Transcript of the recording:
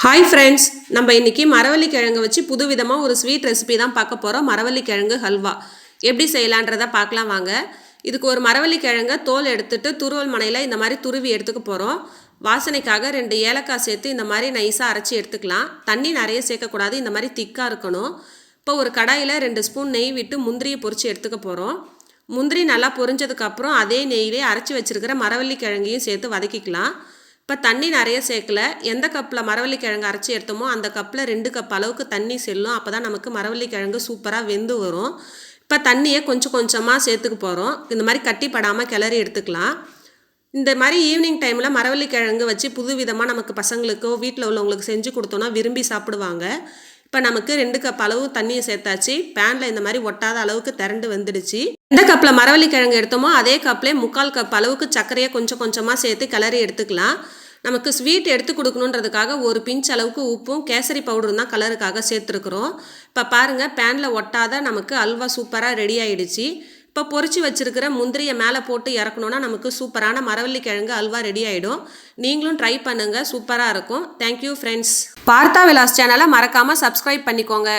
Hi friends, நம்ம இன்றைக்கி மரவள்ளிக்கிழங்கு வச்சு புதுவிதமாக ஒரு ஸ்வீட் ரெசிபி தான் பார்க்க போகிறோம். மரவள்ளிக்கிழங்கு ஹல்வா எப்படி செய்யலான்றதை பார்க்கலாம் வாங்க. இதுக்கு ஒரு மரவள்ளிக்கிழங்கை தோல் எடுத்துட்டு துருவல் மனையில் இந்த மாதிரி துருவி எடுத்துக்க போகிறோம். வாசனைக்காக 2 ஏலக்காய் சேர்த்து இந்த மாதிரி நைஸாக அரைச்சி எடுத்துக்கலாம். தண்ணி நிறைய சேர்க்கக்கூடாது, இந்த மாதிரி திக்காக இருக்கணும். இப்போ ஒரு கடாயில் 2 ஸ்பூன் நெய் விட்டு முந்திரியை பொரித்து எடுத்துக்க போகிறோம். முந்திரி நல்லா பொரிஞ்சதுக்கப்புறம் அதே நெய்யிலே அரைச்சி வச்சுருக்கிற மரவள்ளிக்கிழங்கையும் சேர்த்து வதக்கிக்கலாம். இப்போ தண்ணி நிறைய சேர்க்கல. எந்த கப்பில் மரவள்ளிக்கிழங்கு அரைச்சி எடுத்தோமோ அந்த கப்பில் 2 கப் அளவுக்கு தண்ணி செல்லும். அப்போ தான் நமக்கு மரவள்ளிக்கிழங்கு சூப்பராக வெந்து வரும். இப்போ தண்ணியை கொஞ்சம் கொஞ்சமாக சேர்த்துக்க போகிறோம். இந்த மாதிரி கட்டிப்படாமல் கிளறி எடுத்துக்கலாம். இந்த மாதிரி ஈவினிங் டைமில் மரவள்ளிக்கிழங்கு வச்சு புதுவிதமாக நமக்கு பசங்களுக்கோ வீட்டில் உள்ளவங்களுக்கு செஞ்சு கொடுத்தோன்னா விரும்பி சாப்பிடுவாங்க. இப்போ நமக்கு 2 கப் அளவு தண்ணியை சேர்த்தாச்சு. பேனில் இந்த மாதிரி ஒட்டாத அளவுக்கு திரண்டு வந்துடுச்சு. எந்த கப்பில் மரவள்ளிக்கிழங்கு எடுத்தோமோ அதே கப்லேயே 3/4 கப் அளவுக்கு சர்க்கரையை கொஞ்சம் கொஞ்சமாக சேர்த்து கிளறி எடுத்துக்கலாம். நமக்கு ஸ்வீட் எடுத்து கொடுக்கணுன்றதுக்காக ஒரு பிஞ்ச் அளவுக்கு உப்பும் கேசரி பவுடரும் தான் கலருக்காக சேர்த்துருக்குறோம். இப்போ பாருங்கள், பேனில் ஒட்டாத நமக்கு அல்வா சூப்பராக ரெடி ஆகிடுச்சு. இப்போ பொரிச்சு வச்சுருக்கிற முந்திரியை மேலே போட்டு இறக்கணுன்னா நமக்கு சூப்பரான மரவள்ளிக்கிழங்கு அல்வா ரெடி ஆகிடும். நீங்களும் ட்ரை பண்ணுங்கள், சூப்பராக இருக்கும். Thank you friends. பார்த்தா விலாஸ் சேனலை மறக்காமல் சப்ஸ்கிரைப் பண்ணிக்கோங்க.